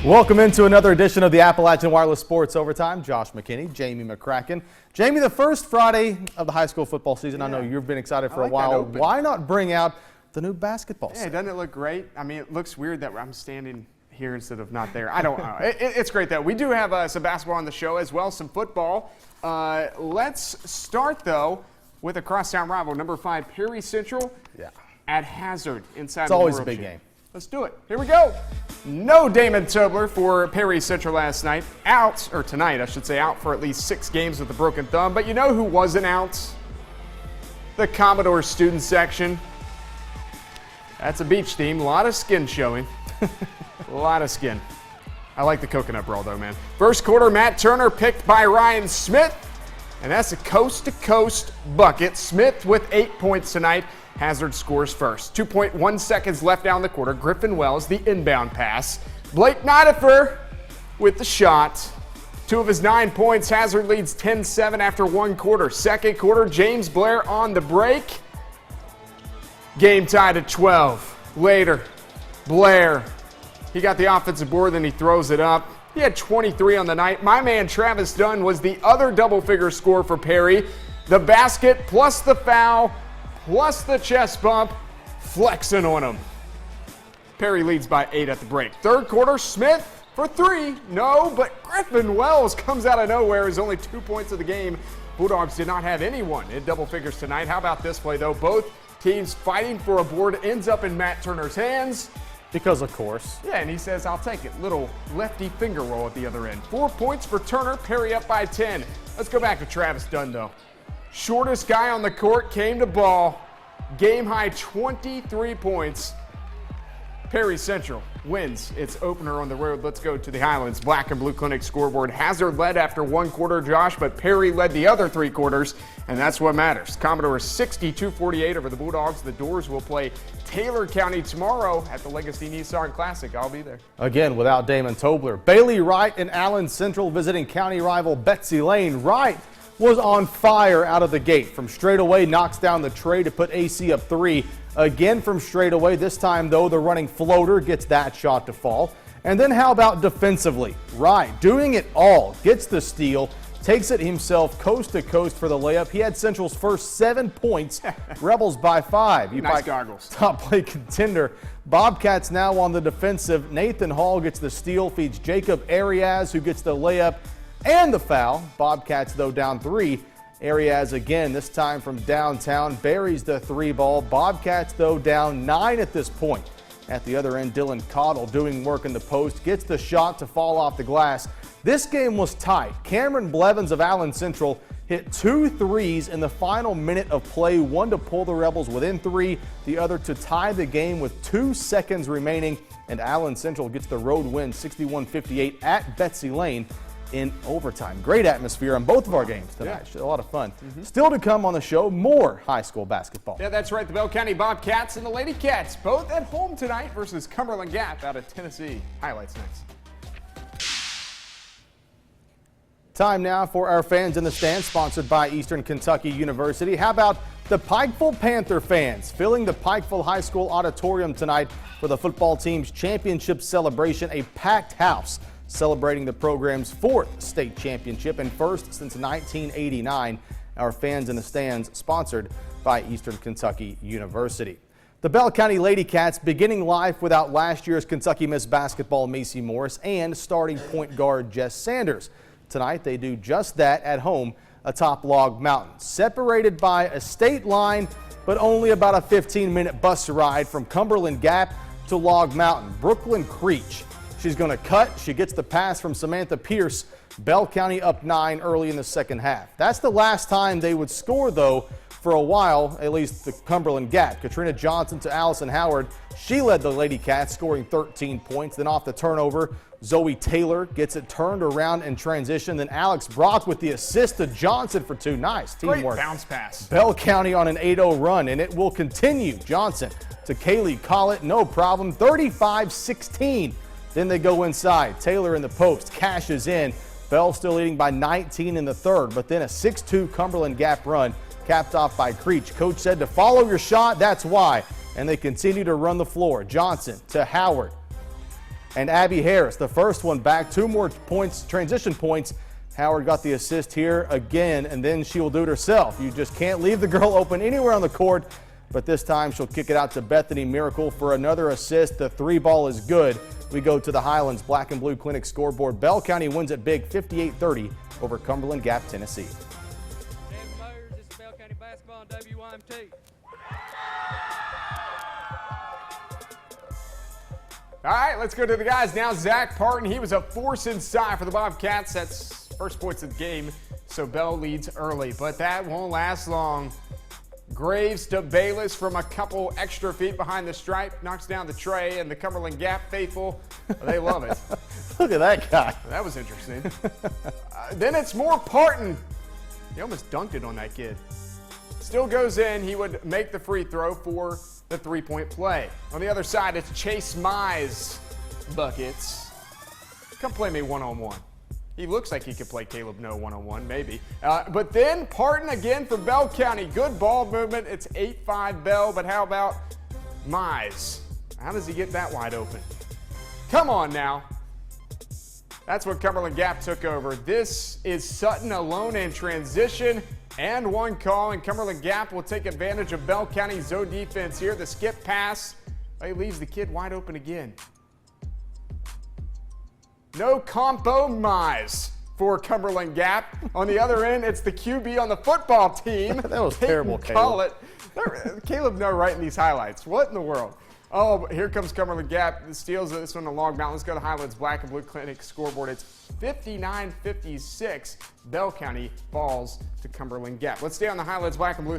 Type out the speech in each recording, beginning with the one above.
Welcome into another edition of the Appalachian Wireless Sports Overtime. Josh McKinney, Jamie McCracken. Jamie, the first Friday of the high school football season. I know you've been excited for a while. Why not bring out the new basketball set? Doesn't it look great? I mean, it looks weird that I'm standing here instead of not there. I don't know. It's great, though. We do have some basketball on the show as well, some football. Let's start, though, with a crosstown rival, number 5, Perry Central at Hazard inside It's the always World a big Champ. game. Let's do it. Here we go. No Damon Tobler for Perry Central last night. Tonight, I should say, out for at least 6 games with a broken thumb. But you know who wasn't out? The Commodore student section. That's a beach theme. A lot of skin showing. A lot of skin. I like the coconut roll, though, man. First quarter, Matt Turner picked by Ryan Smith. And that's a coast-to-coast bucket. Smith with 8 points tonight. Hazard scores first. 2.1 seconds left down the quarter. Griffin Wells, the inbound pass. Blake Nidifer with the shot. 2 of his 9 points. Hazard leads 10-7 after 1 quarter. Second quarter, James Blair on the break. Game tied at 12. Later, Blair, he got the offensive board, then he throws it up. He had 23 on the night. My man Travis Dunn was the other double-figure score for Perry. The basket plus the foul plus the chest bump, flexing on him. Perry leads by 8 at the break. Third quarter, Smith for 3. No, but Griffin Wells comes out of nowhere. His only 2 points of the game. Bulldogs did not have anyone in double figures tonight. How about this play, though? Both teams fighting for a board, ends up in Matt Turner's hands. Because, of course. Yeah, and he says, I'll take it. Little lefty finger roll at the other end. 4 points for Turner. Perry up by 10. Let's go back to Travis Dunn, though. Shortest guy on the court came to ball. Game high 23 points. Perry Central wins its opener on the road. Let's go to the Highlands Black and Blue Clinic scoreboard. Hazard led after 1 quarter, Josh, but Perry led the other 3 quarters, and that's what matters. Commodore 62-48 over the Bulldogs. The Doors will play Taylor County tomorrow at the Legacy Nissan Classic. I'll be there. Again, without Damon Tobler. Bailey Wright and Allen Central visiting county rival Betsy Lane. Wright was on fire out of the gate. From straightaway, knocks down the tray to put AC up 3. Again from straightaway. This time, though, the running floater gets that shot to fall. And then how about defensively? Wright doing it all. Gets the steal. Takes it himself coast to coast for the layup. He had Central's first 7 points. Rebels by 5. Nice goggles. Top play contender. Bobcats now on the defensive. Nathan Hall gets the steal. Feeds Jacob Arias, who gets the layup and the foul. Bobcats, though, down 3. Arias again, this time from downtown, buries the 3 ball. Bobcats, though, down 9 at this point. At the other end, Dylan Cottle doing work in the post, gets the shot to fall off the glass. This game was tight. Cameron Blevins of Allen Central hit 2 threes in the final minute of play, one to pull the Rebels within 3, the other to tie the game with 2 seconds remaining, and Allen Central gets the road win 61-58 at Betsy Lane in overtime. Great atmosphere on both of our games tonight. A lot of fun. Still to come on the show, more high school basketball. Yeah, that's right. The Bell County Bobcats and the Lady Cats both at home tonight versus Cumberland Gap out of Tennessee. Highlights next. Time now for our Fans in the Stands, sponsored by Eastern Kentucky University. How about the Pikeville Panther fans filling the Pikeville High School auditorium tonight for the football team's championship celebration, a packed house celebrating the program's 4th state championship and first since 1989. Our Fans in the Stands, sponsored by Eastern Kentucky University. The Bell County Lady Cats beginning life without last year's Kentucky Miss Basketball Macy Morris and starting point guard Jess Sanders. Tonight they do just that at home atop Log Mountain, separated by a state line, but only about a 15-minute bus ride from Cumberland Gap to Log Mountain. Brooklyn Creech, she's going to cut. She gets the pass from Samantha Pierce. Bell County up 9 early in the second half. That's the last time they would score, though, for a while, at least the Cumberland Gap. Katrina Johnson to Allison Howard. She led the Lady Cats, scoring 13 points. Then off the turnover, Zoe Taylor gets it turned around in transition. Then Alex Brock with the assist to Johnson for 2. Nice teamwork. Great bounce pass. Bell County on an 8-0 run, and it will continue. Johnson to Kaylee Collett, no problem, 35-16. Then they go inside. Taylor in the post, cashes in. Bell still leading by 19 in the third, but then a 6-2 Cumberland Gap run capped off by Creech. Coach said to follow your shot, that's why. And they continue to run the floor. Johnson to Howard. and Abby Harris, the first one back. 2 more points, transition points. Howard got the assist here again, and then she will do it herself. You just can't leave the girl open anywhere on the court, but this time she'll kick it out to Bethany Miracle for another assist. The 3 ball is good. We go to the Highlands Black and Blue Clinic scoreboard. Bell County wins it big, 58-30 over Cumberland Gap, Tennessee. This is Bell County basketball on WYMT. All right, let's go to the guys now. Zach Parton, he was a force inside for the Bobcats. That's first points of the game, so Bell leads early, but that won't last long. Graves to Bayless from a couple extra feet behind the stripe, knocks down the tray, and the Cumberland Gap faithful, they love it. Look at that guy. That was interesting. Then it's more Parton. He almost dunked it on that kid. Still goes in. He would make the free throw for the 3-point play. On the other side, it's Chase Mize buckets. Come play me one-on-one. He looks like he could play Caleb No one-on-one, maybe. But then Parton again for Bell County. Good ball movement. It's 8-5 Bell, but how about Mize? How does he get that wide open? Come on now. That's what Cumberland Gap took over. This is Sutton alone in transition and one call, and Cumberland Gap will take advantage of Bell County's zone defense here. The skip pass, he leaves the kid wide open again. No compromise for Cumberland Gap. On the other end, it's the QB on the football team. That was terrible, Caleb. Caleb No writing these highlights. What in the world? Oh, here comes Cumberland Gap. Steals this one to Log Mountain. Let's go to Highlands Black and Blue Clinic scoreboard. It's 59-56. Bell County falls to Cumberland Gap. Let's stay on the Highlands Black and Blue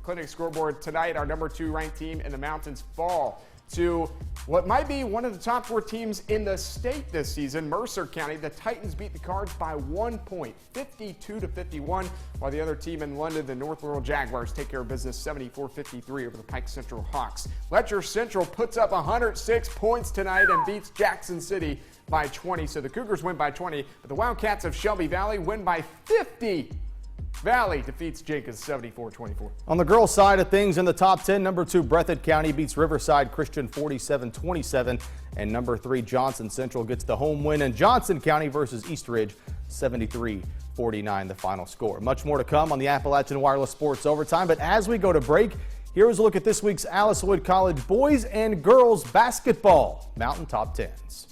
Clinic scoreboard tonight. Our number 2 ranked team in the Mountains fall to what might be one of the top 4 teams in the state this season, Mercer County. The Titans beat the Cards by 1 point, 52-51, while the other team in London, the North Laurel Jaguars, take care of business 74-53 over the Pike Central Hawks. Letcher Central puts up 106 points tonight and beats Jackson City by 20. So the Cougars win by 20, but the Wildcats of Shelby Valley win by 50. Valley defeats Jenkins 74-24. On the girls' side of things, in the top 10, number 2 Breathitt County beats Riverside Christian 47-27, and number 3 Johnson Central gets the home win in Johnson County versus East Ridge 73-49 the final score. Much more to come on the Appalachian Wireless Sports Overtime, but as we go to break, here's a look at this week's Alice Wood College boys and girls basketball Mountain Top 10s.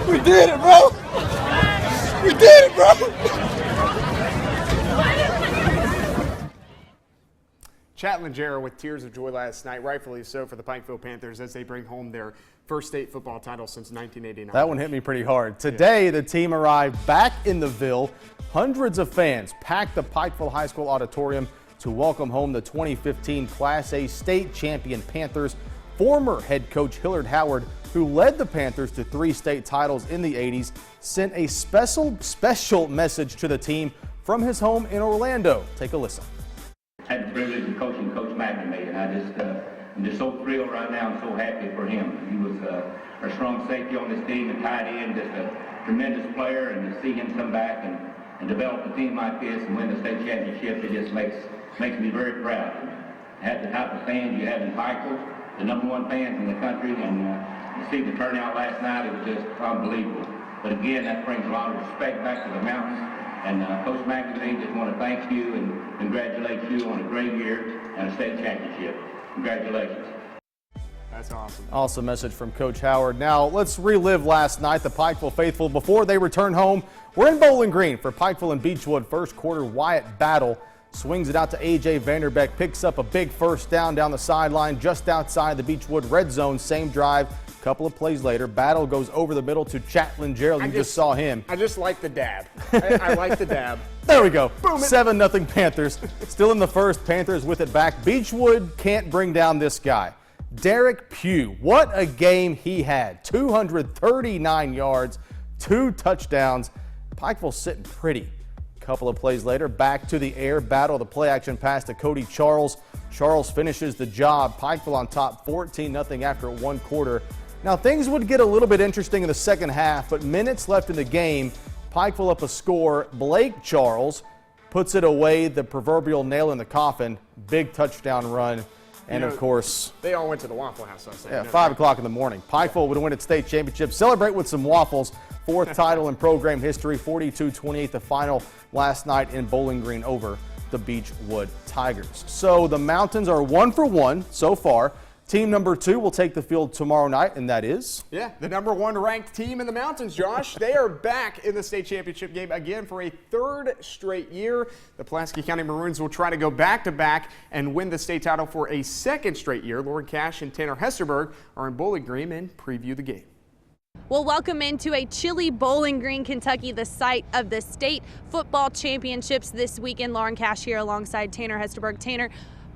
We did it, bro! We did it, bro! Chatlin Jarrah with tears of joy last night, rightfully so for the Pikeville Panthers as they bring home their first state football title since 1989. That one hit me pretty hard. Today, the team arrived back in the Ville. Hundreds of fans packed the Pikeville High School auditorium to welcome home the 2015 Class A state champion Panthers. Former head coach Hillard Howard, who led the Panthers to 3 state titles in the 80s, sent a special message to the team from his home in Orlando. Take a listen. I had the privilege of coaching Coach McNamee, and I'm just so thrilled right now and so happy for him. He was our strong safety on this team and tight end, just a tremendous player, and to see him come back and develop a team like this and win the state championship, it just makes me very proud. To have the type of fans you have in Pikeville, the number 1 fans in the country, and to see the turnout last night, it was just unbelievable. But again, that brings a lot of respect back to the mountains. And Coach McNamee, just want to thank you and congratulate you on a great year and a state championship. Congratulations. That's awesome. Awesome message from Coach Howard. Now let's relive last night. The Pikeville faithful, before they return home, we're in Bowling Green for Pikeville and Beechwood. First quarter Wyatt Battle swings it out to A.J. Vanderbeck, picks up a big first down the sideline just outside the Beechwood red zone. Same drive. A couple of plays later, Battle goes over the middle to Chatlin Gerald. You just saw him. I just like the dab. I like the dab. There we go. 7-0 Panthers. Still in the first, Panthers with it back. Beechwood can't bring down this guy. Derek Pugh, what a game he had. 239 yards, 2 touchdowns. Pikeville sitting pretty. Couple of plays later, back to the air. Battle, the play action pass to Cody Charles. Charles finishes the job. Pikeville on top 14-0 after 1 quarter. Now things would get a little bit interesting in the second half, but minutes left in the game. Pikeville up a score. Blake Charles puts it away, the proverbial nail in the coffin, big touchdown run. And of course, they all went to the Waffle House last night. Yeah, 5 o'clock in the morning. Pikeville would win its state championship. Celebrate with some waffles. Fourth title in program history, 42-28, the final last night in Bowling Green over the Beechwood Tigers. So the Mountains are 1 for 1 so far. Team number 2 will take the field tomorrow night, and that is? Yeah, the number 1 ranked team in the Mountains, Josh. They are back in the state championship game again for a 3rd straight year. The Pulaski County Maroons will try to go back-to-back and win the state title for a 2nd straight year. Lauren Cash and Tanner Hesterberg are in Bowling Green and preview the game. Well, welcome into a chilly Bowling Green, Kentucky, the site of the state football championships this weekend. Lauren Cash here alongside Tanner Hesterberg. Tanner,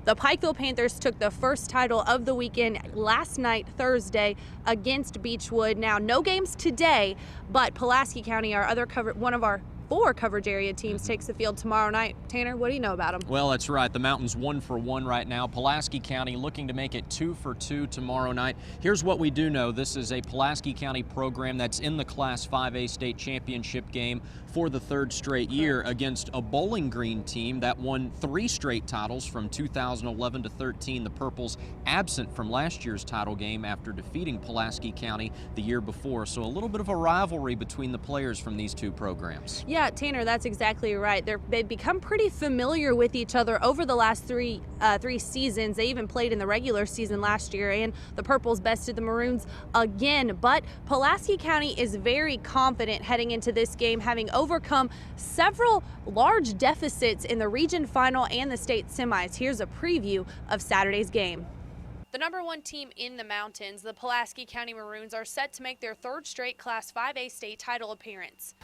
the Pikeville Panthers took the first title of the weekend last night, Thursday, against Beechwood. Now, no games today, but Pulaski County, one of our 4 coverage area teams, takes the field tomorrow night. Tanner, what do you know about them? Well, that's right. The Mountains 1 for 1 right now. Pulaski County looking to make it 2 for 2 tomorrow night. Here's what we do know. This is a Pulaski County program that's in the Class 5A state championship game for the 3rd straight year against a Bowling Green team that won 3 straight titles from 2011 to 13. The Purples absent from last year's title game after defeating Pulaski County the year before. So a little bit of a rivalry between the players from these 2 programs. Yeah, Tanner, that's exactly right. They've become pretty familiar with each other over the last three seasons. They even played in the regular season last year, and the Purples bested the Maroons again. But Pulaski County is very confident heading into this game, having overcome several large deficits in the region final and the state semis. Here's a preview of Saturday's game. The number 1 team in the Mountains, the Pulaski County Maroons, are set to make their 3rd straight Class 5A state title appearance.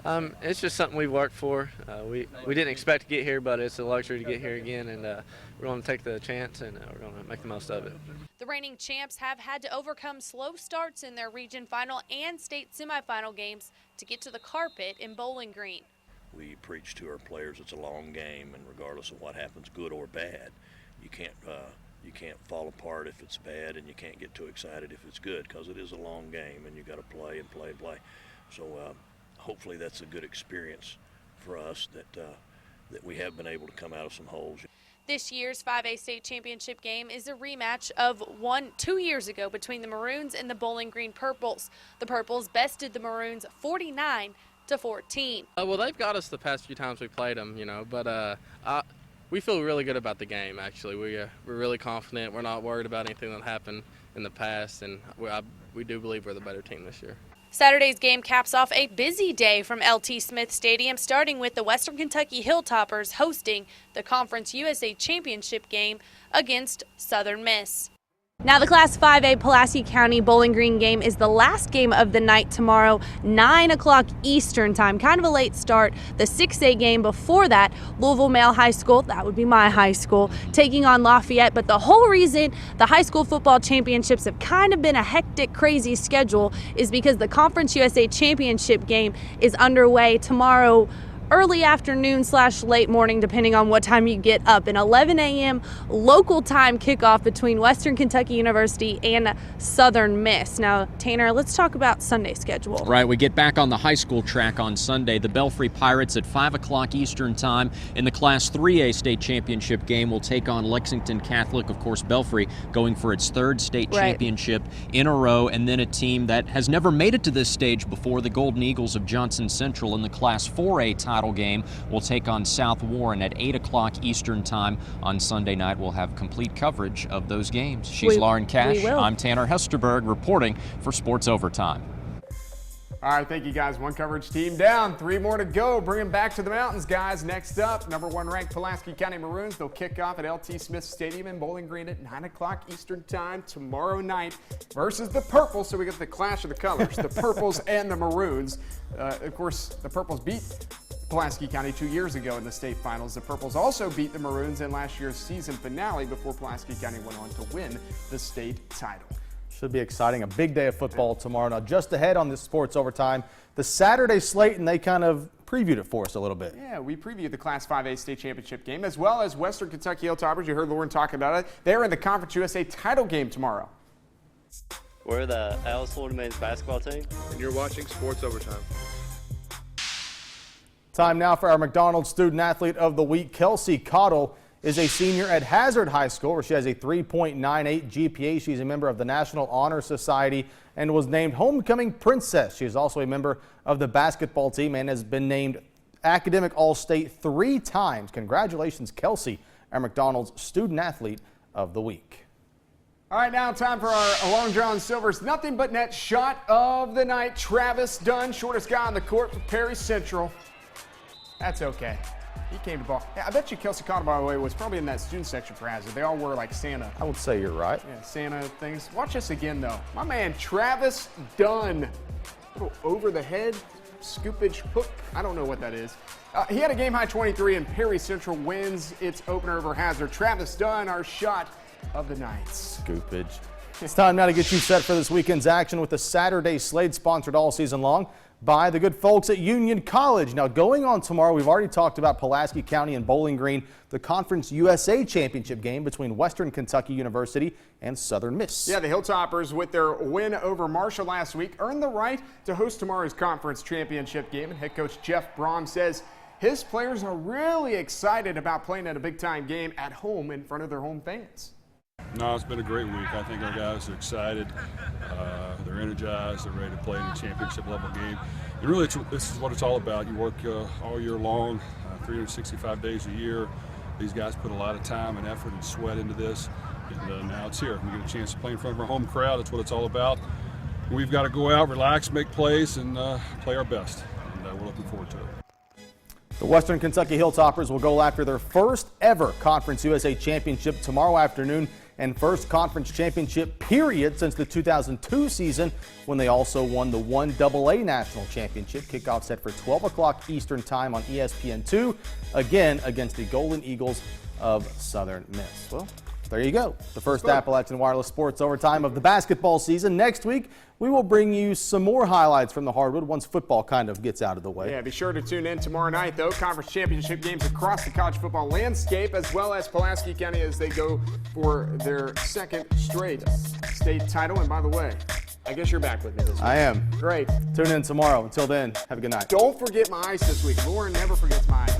It's just something we've worked for. We didn't expect to get here, but it's a luxury to get here again, and we're going to take the chance, and we're going to make the most of it. The reigning champs have had to overcome slow starts in their region final and state semifinal games to get to the carpet in Bowling Green. We preach to our players it's a long game, and regardless of what happens, good or bad, you can't fall apart if it's bad, and you can't get too excited if it's good, because it is a long game, and you got to play and play and play. So hopefully that's a good experience for us that we have been able to come out of some holes. This year's 5A state championship game is a rematch of 2 years ago between the Maroons and the Bowling Green Purples. The Purples bested the Maroons 49-14. Well, they've got us the past few times we played them, but we feel really good about the game, actually. We're really confident. We're not worried about anything that happened in the past, and we do believe we're the better team this year. Saturday's game caps off a busy day from LT Smith Stadium, starting with the Western Kentucky Hilltoppers hosting the Conference USA Championship game against Southern Miss. Now the Class 5A Pulaski County Bowling Green game is the last game of the night tomorrow, 9 o'clock Eastern time. Kind of a late start. The 6A game before that, Louisville Male High School, that would be my high school, taking on Lafayette. But the whole reason the high school football championships have kind of been a hectic, crazy schedule is because the Conference USA Championship game is underway tomorrow early afternoon / late morning, depending on what time you get up. An 11 a.m. local time kickoff between Western Kentucky University and Southern Miss. Now, Tanner, let's talk about Sunday's schedule. Right, we get back on the high school track on Sunday. The Belfry Pirates at 5 o'clock Eastern time in the Class 3A state championship game will take on Lexington Catholic. Of course, Belfry going for its 3rd state championship in a row, and then a team that has never made it to this stage before, the Golden Eagles of Johnson Central, in the Class 4A title game will take on South Warren at 8 o'clock Eastern time on Sunday night. We'll have complete coverage of those games. She's Lauren Cash. I'm Tanner Hesterberg reporting for Sports Overtime. All right, thank you guys. 1 coverage team down, 3 more to go. Bring them back to the Mountains, guys. Next up, number 1 ranked Pulaski County Maroons. They'll kick off at LT Smith Stadium in Bowling Green at 9 o'clock Eastern time tomorrow night versus the Purples. So we get the clash of the colors, the Purples and the Maroons. Of course, the Purples beat Pulaski County 2 years ago in the state finals. The Purples also beat the Maroons in last year's season finale before Pulaski County went on to win the state title. Should be exciting. A big day of football tomorrow. Now, just ahead on this Sports Overtime, the Saturday slate, and they kind of previewed it for us a little bit. Yeah, we previewed the Class 5A state championship game, as well as Western Kentucky Hilltoppers. You heard Lauren talk about it. They're in the Conference USA title game tomorrow. We're the Alice Florida men's basketball team. And you're watching Sports Overtime. Time now for our McDonald's Student Athlete of the Week. Kelsey Cottle is a senior at Hazard High School, where she has a 3.98 GPA. She's a member of the National Honor Society and was named Homecoming Princess. She is also a member of the basketball team and has been named Academic All-State 3 times. Congratulations, Kelsey, our McDonald's Student Athlete of the Week. All right, now time for our Long John Silver's nothing but net shot of the night. Travis Dunn, shortest guy on the court for Perry Central. That's okay. He came to ball. Yeah, I bet you Kelsey Cottle, by the way, was probably in that student section for Hazard. They all wore like Santa. I would say you're right. Yeah, Santa things. Watch this again, though. My man, Travis Dunn. Little over the head scoopage hook. I don't know what that is. He had a game-high 23, and Perry Central wins its opener over Hazard. Travis Dunn, our shot of the night. Scoopage. It's time now to get you set for this weekend's action with the Saturday slate, sponsored all season long by the good folks at Union College. Now, going on tomorrow, we've already talked about Pulaski County and Bowling Green, the Conference USA Championship game between Western Kentucky University and Southern Miss. Yeah, the Hilltoppers, with their win over Marshall last week, earned the right to host tomorrow's conference championship game. And head coach Jeff Braun says his players are really excited about playing at a big-time game at home in front of their home fans. No, it's been a great week. I think our guys are excited. They're energized. They're ready to play in a championship level game. And really, this is what it's all about. You work all year long, 365 days a year. These guys put a lot of time and effort and sweat into this. And now it's here. We get a chance to play in front of our home crowd. That's what it's all about. We've got to go out, relax, make plays, and play our best. And we're looking forward to it. The Western Kentucky Hilltoppers will go after their first ever Conference USA Championship tomorrow afternoon, and first conference championship period since the 2002 season, when they also won the 1AA National Championship. Kickoff set for 12 o'clock Eastern Time on ESPN2, again against the Golden Eagles of Southern Miss. Well, there you go. The first Appalachian Wireless Sports overtime of the basketball season. Next week, we will bring you some more highlights from the hardwood once football kind of gets out of the way. Yeah, be sure to tune in tomorrow night, though. Conference championship games across the college football landscape, as well as Pulaski County as they go for their second straight state title. And by the way, I guess you're back with me this week. I am. Great. Tune in tomorrow. Until then, have a good night. Don't forget my ice this week. Lauren never forgets my ice.